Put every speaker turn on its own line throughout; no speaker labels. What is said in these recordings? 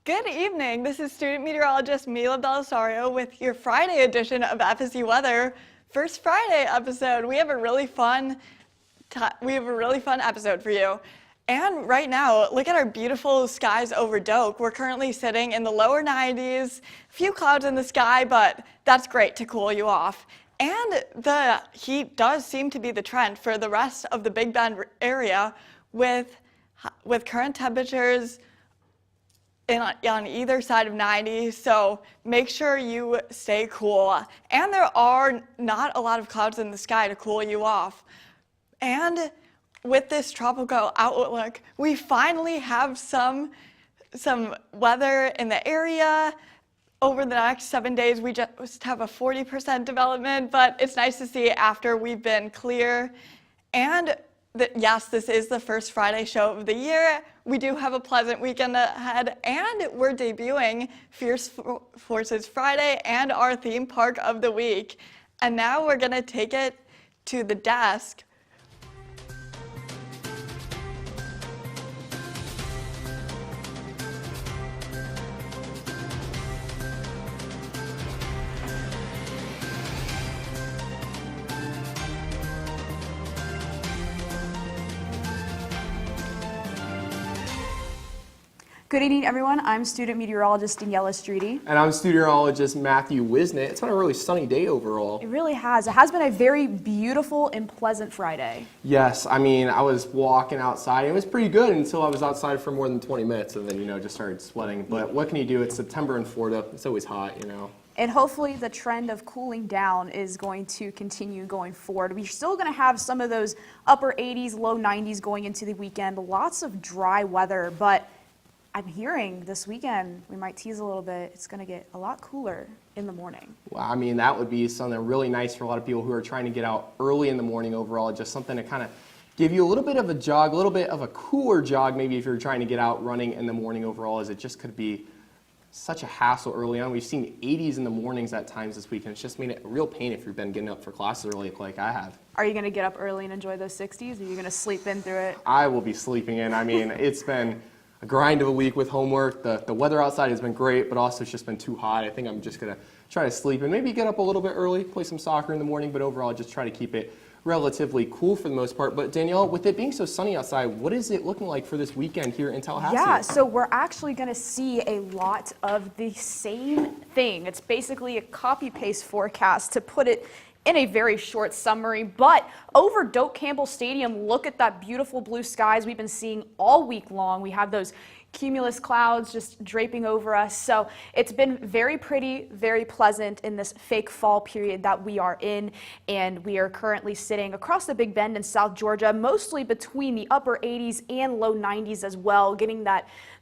Good evening. This is student meteorologist Mila Belisario with your Friday edition of FSU Weather. First Friday episode. We have a really fun episode for you. And right now, look at our beautiful skies over Doak. We're currently sitting in the lower 90s, a few clouds in the sky, but that's great to cool you off. And the heat does seem to be the trend for the rest of the Big Bend area with current temperatures on either side of 90, so make sure you stay cool. And there are not a lot of clouds in the sky to cool you off. And with this tropical outlook, we finally have some weather in the area. Over the next 7 days, we just have a 40% development, but it's nice to see after we've been clear. And yes, this is the first Friday show of the year. We do have a pleasant weekend ahead, and we're debuting Fierce Forces Friday and our theme park of the week. And now we're going to take it to the desk.
Good evening, everyone. I'm student meteorologist Daniela Streety.
And I'm student meteorologist Matthew Wisnett. It's been a really sunny day overall.
It really has. It has been a very beautiful and pleasant Friday.
Yes, I mean, I was walking outside. It was pretty good until I was outside for more than 20 minutes and then, just started sweating. But what can you do? It's September in Florida. It's always hot,
And hopefully the trend of cooling down is going to continue going forward. We're still going to have some of those upper 80s, low 90s going into the weekend. Lots of dry weather, but I'm hearing this weekend, we might tease a little bit, it's going to get a lot cooler in the morning.
Well, I mean, that would be something really nice for a lot of people who are trying to get out early in the morning overall, just something to kind of give you a little bit of a jog, a little bit of a cooler jog, maybe if you're trying to get out running in the morning overall, as it just could be such a hassle early on. We've seen 80s in the mornings at times this weekend. It's just made it a real pain if you've been getting up for classes early like I have.
Are you going to get up early and enjoy those 60s, or are you going to sleep in through it?
I will be sleeping in. I mean, it's been a grind of a week with homework. The weather outside has been great, but also it's just been too hot. I think I'm just going to try to sleep and maybe get up a little bit early, play some soccer in the morning, but overall just try to keep it relatively cool for the most part. But Danielle, with it being so sunny outside, what is it looking like for this weekend here in Tallahassee?
Yeah, so we're actually going to see a lot of the same thing. It's basically a copy-paste forecast to put it in a very short summary, but over Doak Campbell Stadium, look at that beautiful blue skies we've been seeing all week long. We have those cumulus clouds just draping over us. So it's been very pretty, very pleasant in this fake fall period that we are in. And we are currently sitting across the Big Bend in South Georgia, mostly between the upper 80s and low 90s as well, getting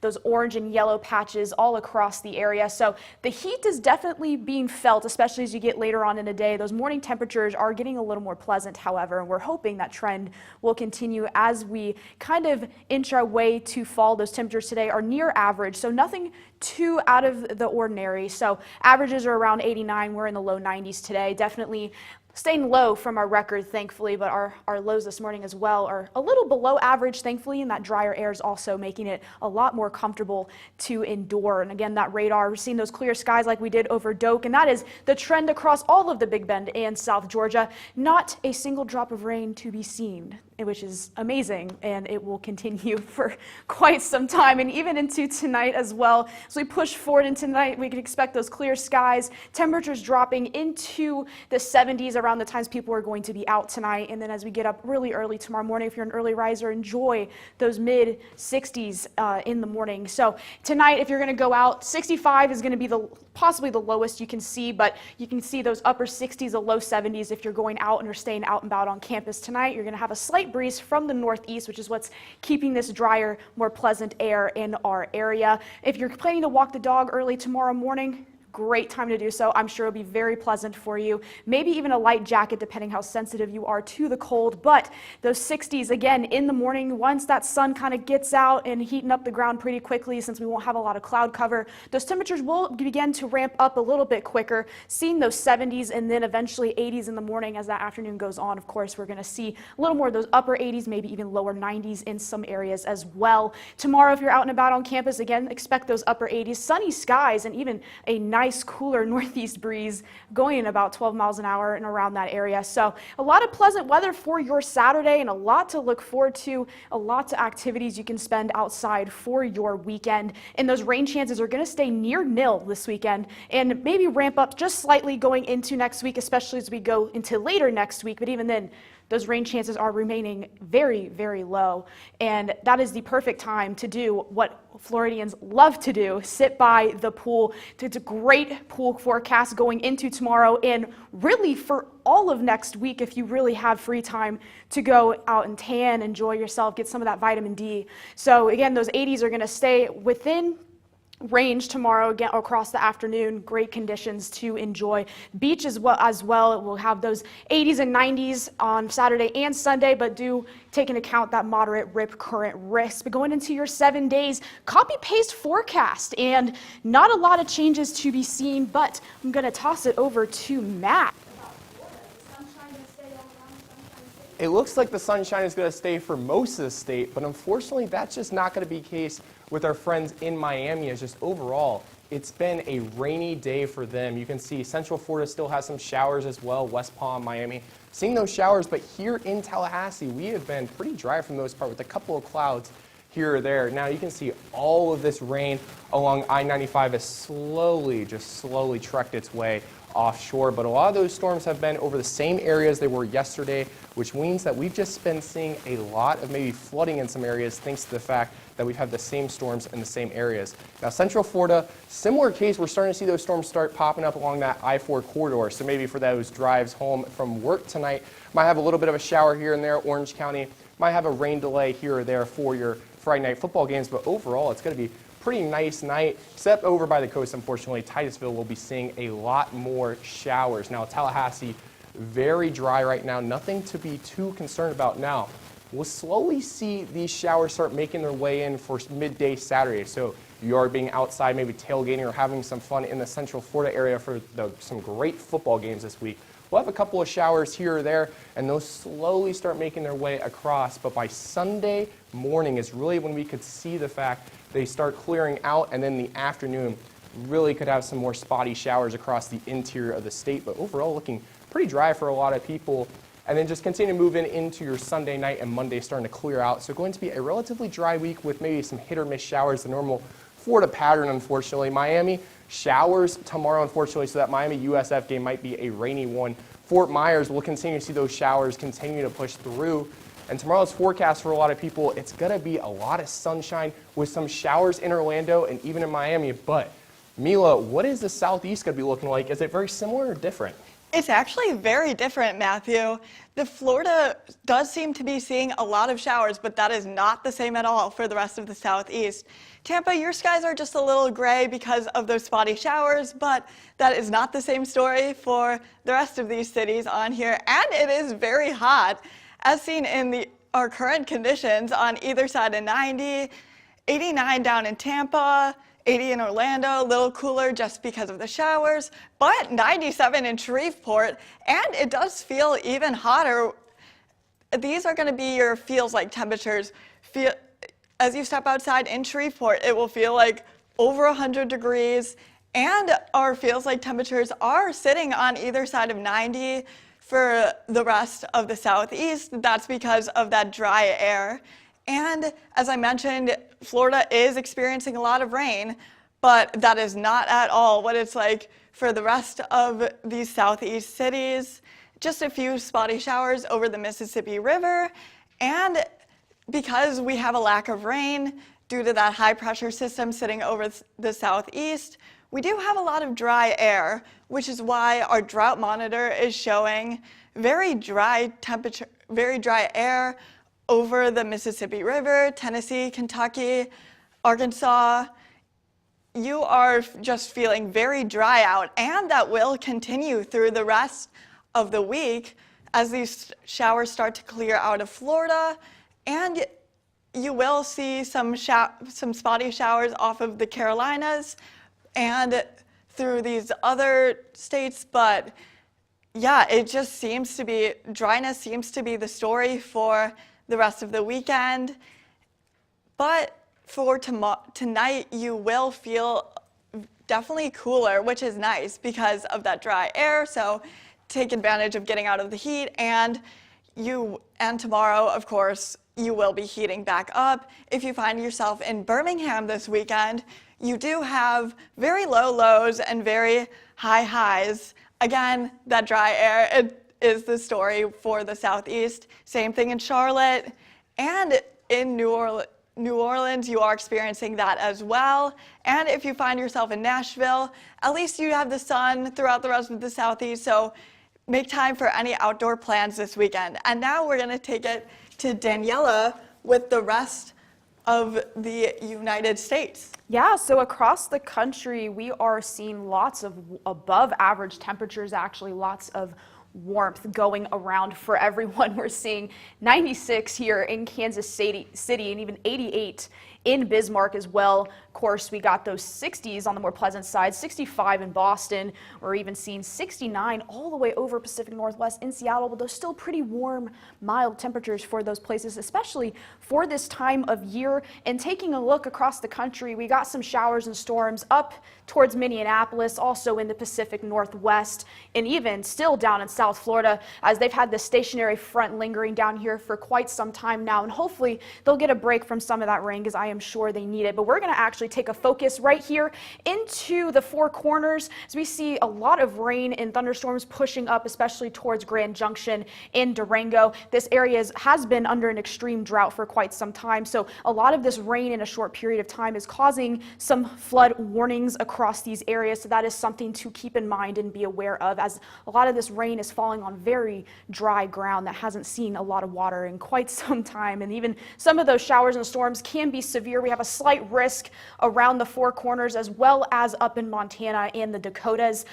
those orange and yellow patches all across the area. So the heat is definitely being felt, especially as you get later on in the day. Those morning temperatures are getting a little more pleasant, however, and we're hoping that trend will continue as we kind of inch our way to fall. Those temperatures today are near average, so nothing too out of the ordinary. So averages are around 89. We're in the low 90s today. Definitely staying low from our record, thankfully, but our lows this morning as well are a little below average, thankfully, and that drier air is also making it a lot more comfortable to endure. And again, that radar, we're seeing those clear skies like we did over Doak, and that is the trend across all of the Big Bend and South Georgia. Not a single drop of rain to be seen, which is amazing, and it will continue for quite some time and even into tonight as well. As we push forward into tonight, we can expect those clear skies, temperatures dropping into the 70s around the times people are going to be out tonight. And then as we get up really early tomorrow morning, if you're an early riser, enjoy those mid 60s in the morning. So tonight, if you're going to go out, 65 is going to be possibly the lowest you can see, but you can see those upper 60s, the low 70s if you're going out and are staying out and about on campus tonight. You're going to have a slight breeze from the northeast, which is what's keeping this drier, more pleasant air in our area. If you're planning to walk the dog early tomorrow morning, great time to do so. I'm sure it'll be very pleasant for you. Maybe even a light jacket depending how sensitive you are to the cold. But those 60s again in the morning, once that sun kind of gets out and heating up the ground pretty quickly, since we won't have a lot of cloud cover, those temperatures will begin to ramp up a little bit quicker, seeing those 70s and then eventually 80s in the morning as that afternoon goes on. Of course, we're going to see a little more of those upper 80s, maybe even lower 90s in some areas as well. Tomorrow, if you're out and about on campus, again, expect those upper 80s, sunny skies, and even a nice cooler northeast breeze going in about 12 miles an hour and around that area. So a lot of pleasant weather for your Saturday and a lot to look forward to, a lot of activities you can spend outside for your weekend. And those rain chances are going to stay near nil this weekend and maybe ramp up just slightly going into next week, especially as we go into later next week. But even then, those rain chances are remaining very, very low. And that is the perfect time to do what Floridians love to do, sit by the pool. It's a great pool forecast going into tomorrow and really for all of next week if you really have free time to go out and tan, enjoy yourself, get some of that vitamin D. So again, those 80s are going to stay within range tomorrow again across the afternoon. Great conditions to enjoy. Beach as well. We'll have those 80s and 90s on Saturday and Sunday, but do take into account that moderate rip current risk. But going into your 7 days, copy paste forecast and not a lot of changes to be seen, but I'm going to toss it over to Matt.
It looks like the sunshine is going to stay for most of the state, but unfortunately that's just not going to be the case with our friends in Miami. As just overall, it's been a rainy day for them. You can see Central Florida still has some showers as well, West Palm, Miami, seeing those showers, but here in Tallahassee, we have been pretty dry for the most part with a couple of clouds here or there. Now you can see all of this rain along I-95 has slowly trekked its way offshore, but a lot of those storms have been over the same areas they were yesterday, which means that we've just been seeing a lot of maybe flooding in some areas thanks to the fact that we've had the same storms in the same areas. Now Central Florida, similar case, we're starting to see those storms start popping up along that I-4 corridor, so maybe for those drives home from work tonight, might have a little bit of a shower here and there. Orange County might have a rain delay here or there for your Friday night football games, but overall it's going to be pretty nice night, except over by the coast, unfortunately. Titusville will be seeing a lot more showers. Now, Tallahassee, very dry right now. Nothing to be too concerned about now. We'll slowly see these showers start making their way in for midday Saturday. So you are being outside, maybe tailgating or having some fun in the Central Florida area for some great football games this week. We'll have a couple of showers here or there, and those slowly start making their way across. But by Sunday morning is really when we could see the fact they start clearing out, and then the afternoon really could have some more spotty showers across the interior of the state. But overall, looking pretty dry for a lot of people. And then just continue to move into your Sunday night and Monday starting to clear out. So going to be a relatively dry week with maybe some hit or miss showers, the normal Florida pattern, unfortunately. Miami, showers tomorrow, unfortunately, so that Miami USF game might be a rainy one. Fort Myers, will continue to see those showers continue to push through. And tomorrow's forecast for a lot of people, it's going to be a lot of sunshine with some showers in Orlando and even in Miami. But Mila, what is the southeast going to be looking like? Is it very similar or different?
It's actually very different, Matthew. The Florida does seem to be seeing a lot of showers, but that is not the same at all for the rest of the southeast. Tampa, your skies are just a little gray because of those spotty showers, but that is not the same story for the rest of these cities on here. And it is very hot, as seen in our current conditions on either side of 90, 89 down in Tampa, 80 in Orlando, a little cooler just because of the showers, but 97 in Shreveport, and it does feel even hotter. These are going to be your feels like temperatures. As you step outside in Shreveport, it will feel like over 100 degrees, and our feels like temperatures are sitting on either side of 90 for the rest of the southeast. That's because of that dry air. And as I mentioned, Florida is experiencing a lot of rain, but that is not at all what it's like for the rest of these southeast cities. Just a few spotty showers over the Mississippi River. And because we have a lack of rain due to that high pressure system sitting over the southeast, we do have a lot of dry air, which is why our drought monitor is showing very dry air over the Mississippi River, Tennessee, Kentucky, Arkansas, you are just feeling very dry out, and that will continue through the rest of the week as these showers start to clear out of Florida, and you will see some spotty showers off of the Carolinas and through these other states, but yeah, it just seems to be, dryness seems to be the story for the rest of the weekend. But for tonight, you will feel definitely cooler, which is nice because of that dry air. So take advantage of getting out of the heat. And tomorrow, of course, you will be heating back up. If you find yourself in Birmingham this weekend, you do have very low lows and very high highs. Again, that dry air, it is the story for the Southeast. Same thing in Charlotte and in New Orleans, you are experiencing that as well. And if you find yourself in Nashville, at least you have the sun throughout the rest of the Southeast, so make time for any outdoor plans this weekend. And now we're gonna take it to Daniela with the rest of the United States.
Yeah, so across the country, we are seeing lots of above average temperatures, actually lots of warmth going around for everyone. We're seeing 96 here in Kansas City and even 88 in Bismarck as well. Of course, we got those 60s on the more pleasant side, 65 in Boston. We're even seeing 69 all the way over Pacific Northwest in Seattle, but those still pretty warm, mild temperatures for those places, especially for this time of year. And taking a look across the country, we got some showers and storms up towards Minneapolis, also in the Pacific Northwest, and even still down in South Florida, as they've had this stationary front lingering down here for quite some time now. And hopefully they'll get a break from some of that rain, because I am sure they need it. But we're going to actually take a focus right here into the Four Corners, as we see a lot of rain and thunderstorms pushing up, especially towards Grand Junction in Durango. This area has been under an extreme drought for quite some time, so a lot of this rain in a short period of time is causing some flood warnings across these areas. So that is something to keep in mind and be aware of, as a lot of this rain is falling on very dry ground that hasn't seen a lot of water in quite some time. And even some of those showers and storms can be severe. We have a slight risk around the Four Corners as well as up in Montana and the Dakotas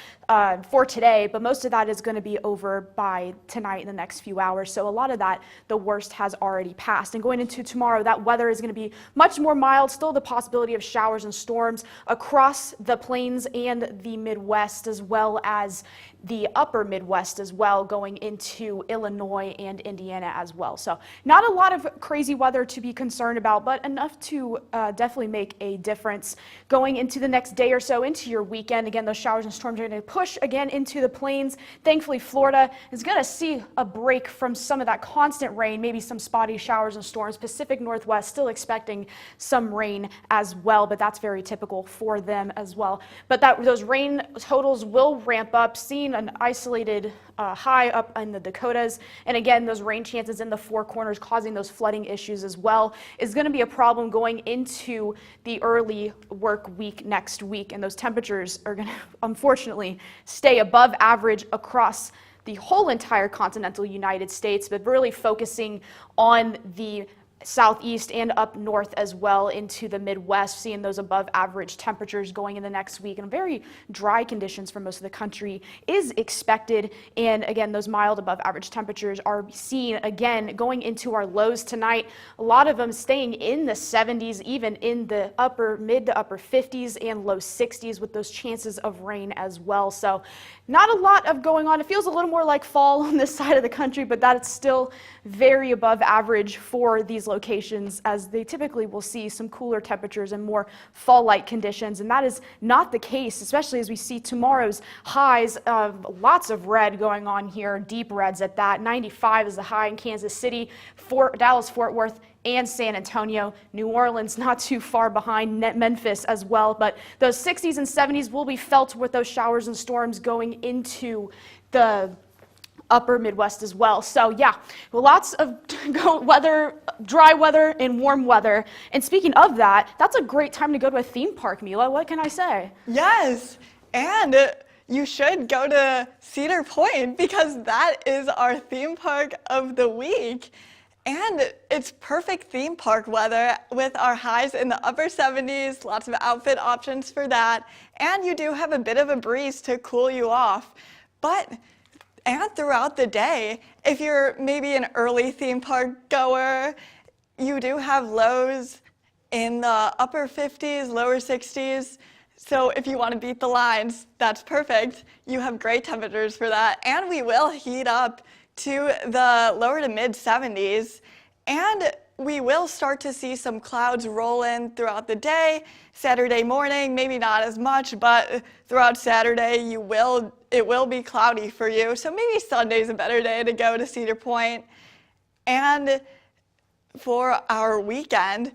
for today, but most of that is going to be over by tonight in the next few hours. So a lot of that, the worst has already passed. And going into tomorrow, that weather is going to be much more mild, still the possibility of showers and storms across the plains and the Midwest, as well as the upper Midwest as well, going into Illinois and Indiana as well. So not a lot of crazy weather to be concerned about, but enough to definitely make a difference going into the next day or so, into your weekend. Again, those showers and storms are going to push again into the plains. Thankfully, Florida is going to see a break from some of that constant rain, maybe some spotty showers and storms. Pacific Northwest still expecting some rain as well, but that's very typical for them as well. But those rain totals will ramp up, seeing an isolated high up in the Dakotas. And again, those rain chances in the Four Corners causing those flooding issues as well is going to be a problem going into the early work week next week. And those temperatures are going to unfortunately stay above average across the whole entire continental United States, but really focusing on the southeast and up north as well into the Midwest, seeing those above average temperatures going in the next week, and very dry conditions for most of the country is expected. And again, those mild above average temperatures are seen again going into our lows tonight. A lot of them staying in the 70s, even in the mid to upper 50s and low 60s, with those chances of rain as well. So not a lot of going on. It feels a little more like fall on this side of the country, but that is still very above average for these locations, as they typically will see some cooler temperatures and more fall-like conditions. And that is not the case, especially as we see tomorrow's highs of lots of red going on here, deep reds at that. 95 is the high in Kansas City, Dallas, Fort Worth, and San Antonio. New Orleans not too far behind, Memphis as well. But those 60s and 70s will be felt with those showers and storms going into the upper Midwest as well. So yeah, lots of weather, dry weather and warm weather. And speaking of that, that's a great time to go to a theme park, Mila. What can I say?
Yes, and you should go to Cedar Point, because that is our theme park of the week. And it's perfect theme park weather with our highs in the upper 70s, lots of outfit options for that. And you do have a bit of a breeze to cool you off. And throughout the day, if you're maybe an early theme park goer, you do have lows in the upper 50s, lower 60s. So if you want to beat the lines, that's perfect. You have great temperatures for that. And we will heat up to the lower to mid 70s. And we will start to see some clouds roll in throughout the day. Saturday morning, maybe not as much, but throughout Saturday, it will be cloudy for you. So maybe Sunday's a better day to go to Cedar Point. And for our weekend,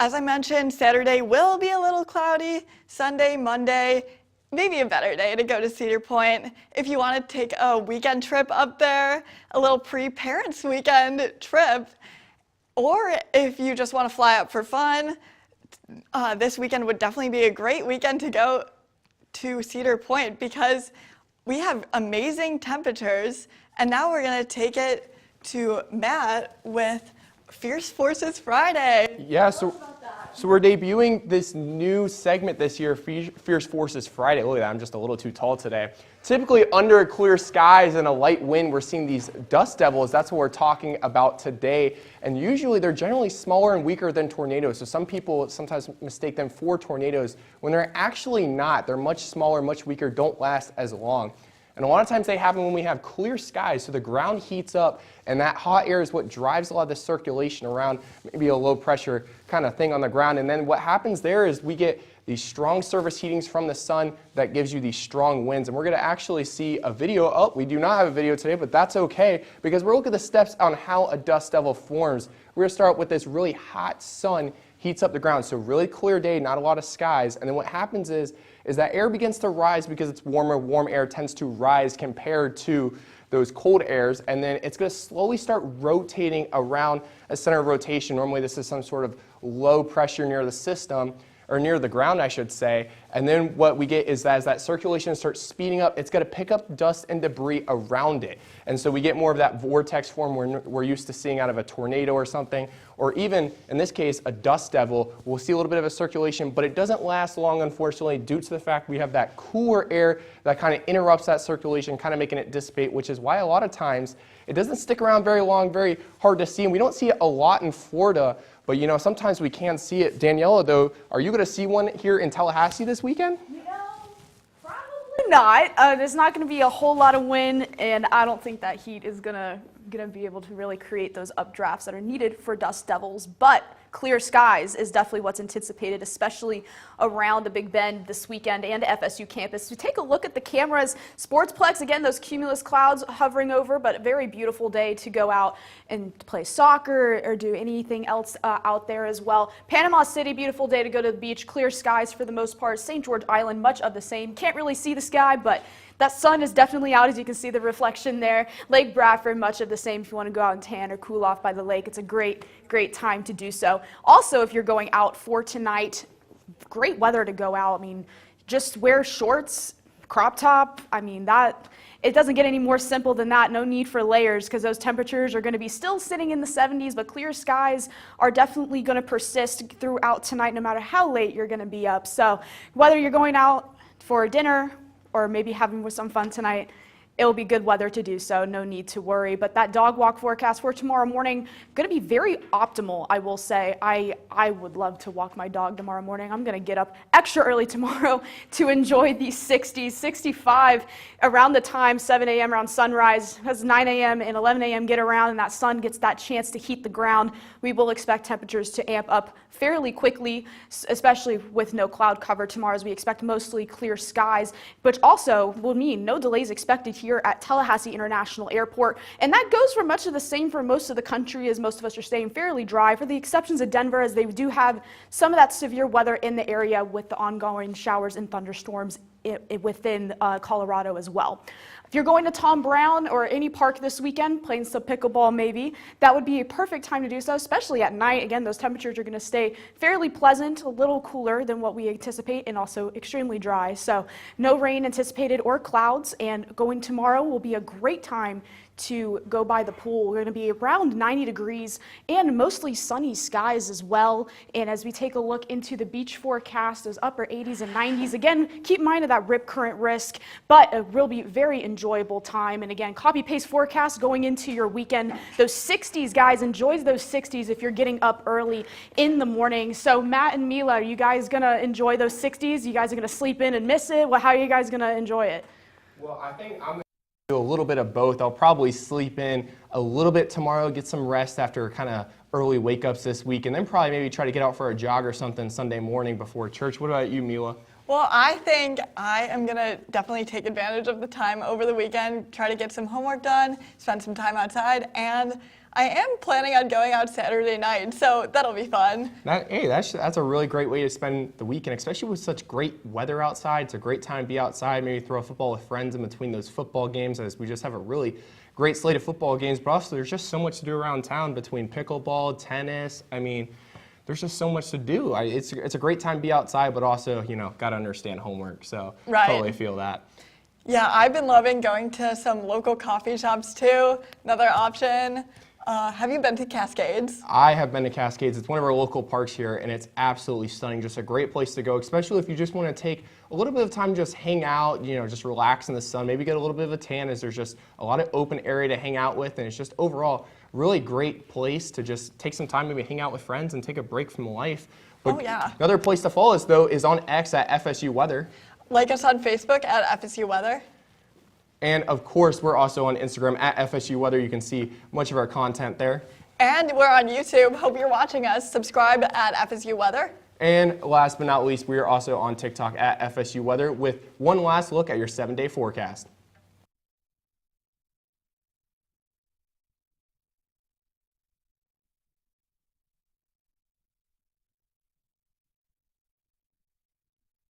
as I mentioned, Saturday will be a little cloudy. Sunday, Monday, maybe a better day to go to Cedar Point. If you want to take a weekend trip up there, a little pre-parents weekend trip, or if you just want to fly up for fun, this weekend would definitely be a great weekend to go to Cedar Point because we have amazing temperatures. And now we're going to take it to Matt with Fierce Forces Friday.
Yeah, so we're debuting this new segment this year, Fierce Forces Friday. Look at that, I'm just a little too tall today. Typically under clear skies and a light wind, we're seeing these dust devils. That's what we're talking about today. And usually they're generally smaller and weaker than tornadoes. So some people sometimes mistake them for tornadoes when they're actually not. They're much smaller, much weaker, don't last as long. And a lot of times they happen when we have clear skies, so the ground heats up, and that hot air is what drives a lot of the circulation around, maybe a low pressure kind of thing on the ground. And then what happens there is we get these strong surface heatings from the sun that gives you these strong winds. And we're going to actually see a video. Oh, we do not have a video today, but that's okay, because we're looking at the steps on how a dust devil forms. We're going to start with this really hot sun heats up the ground. So really clear day, not a lot of skies. And then what happens is that air begins to rise because it's warmer. Warm air tends to rise compared to those cold airs. And then it's going to slowly start rotating around a center of rotation. Normally this is some sort of low pressure near the system, or near the ground, I should say. And then what we get is that as that circulation starts speeding up, it's going to pick up dust and debris around it. And so we get more of that vortex form we're used to seeing out of a tornado or something, or even, in this case, a dust devil. We'll see a little bit of a circulation, but it doesn't last long, unfortunately, due to the fact we have that cooler air that kind of interrupts that circulation, kind of making it dissipate, which is why a lot of times it doesn't stick around very long, very hard to see. And we don't see it a lot in Florida, but you know, sometimes we can see it. Daniela, though, are you going to see one here in Tallahassee this weekend?
You know, probably not. There's not going to be a whole lot of wind, and I don't think that heat is gonna be able to really create those updrafts that are needed for dust devils. But clear skies is definitely what's anticipated, especially around the Big Bend this weekend and FSU campus. So take a look at the cameras. Sportsplex, again, those cumulus clouds hovering over, but a very beautiful day to go out and play soccer or do anything else out there as well. Panama City, beautiful day to go to the beach. Clear skies for the most part. St. George Island, much of the same. Can't really see the sky, but that sun is definitely out, as you can see the reflection there. Lake Bradford, much of the same. If you want to go out and tan or cool off by the lake, it's a great time to do so. Also, if you're going out for tonight, great weather to go out. I mean, just wear shorts, crop top. I mean, it doesn't get any more simple than that. No need for layers, because those temperatures are going to be still sitting in the 70s, but clear skies are definitely going to persist throughout tonight, no matter how late you're going to be up. So whether you're going out for dinner or maybe having some fun tonight, it'll be good weather to do so, no need to worry. But that dog walk forecast for tomorrow morning, going to be very optimal, I will say. I would love to walk my dog tomorrow morning. I'm going to get up extra early tomorrow to enjoy these 60s, 65 around the time, 7 a.m. around sunrise, as 9 a.m. and 11 a.m. get around and that sun gets that chance to heat the ground. We will expect temperatures to amp up fairly quickly, especially with no cloud cover tomorrow, as we expect mostly clear skies, which also will mean no delays expected here at Tallahassee International Airport. And that goes for much of the same for most of the country, as most of us are staying fairly dry, for the exceptions of Denver, as they do have some of that severe weather in the area with the ongoing showers and thunderstorms within Colorado as well. If you're going to Tom Brown or any park this weekend, playing some pickleball maybe, that would be a perfect time to do so, especially at night. Again, those temperatures are going to stay fairly pleasant, a little cooler than what we anticipate, and also extremely dry. So no rain anticipated or clouds, and going tomorrow will be a great time to go by the pool. We're going to be around 90 degrees and mostly sunny skies as well. And as we take a look into the beach forecast, those upper 80s and 90s, again, keep in mind of that rip current risk, but it will be very enjoyable time. And again, copy paste forecast going into your weekend. Those 60s, guys, enjoy those 60s if you're getting up early in the morning. So Matt and Mila, are you guys going to enjoy those 60s? You guys are going to sleep in and miss it? Well, how are you guys going to enjoy it?
Well, I think I'm do a little bit of both. I'll probably sleep in a little bit tomorrow, get some rest after kind of early wake-ups this week, and then probably maybe try to get out for a jog or something Sunday morning before church. What about you, Mila?
Well, I think I am going to definitely take advantage of the time over the weekend, try to get some homework done, spend some time outside, and I am planning on going out Saturday night, so that'll be fun.
That's a really great way to spend the weekend, especially with such great weather outside. It's a great time to be outside, maybe throw a football with friends in between those football games, as we just have a really great slate of football games, but also there's just so much to do around town between pickleball, tennis. I mean, there's just so much to do. It's a great time to be outside, but also, got to understand homework, so
Right.
Totally feel that.
Yeah, I've been loving going to some local coffee shops too, another option. Have you been to Cascades?
I have been to Cascades. It's one of our local parks here, and it's absolutely stunning. Just a great place to go, especially if you just want to take a little bit of time, just hang out, just relax in the sun, maybe get a little bit of a tan, as there's just a lot of open area to hang out with, and it's just overall really great place to just take some time, maybe hang out with friends and take a break from life. But
Oh, yeah.
Another place to follow us, though, is on X at FSU Weather.
Like us on Facebook at FSU Weather.
And of course, we're also on Instagram at FSU Weather. You can see much of our content there.
And we're on YouTube. Hope you're watching us. Subscribe at FSU Weather.
And last but not least, we are also on TikTok at FSU Weather with one last look at your 7-day forecast.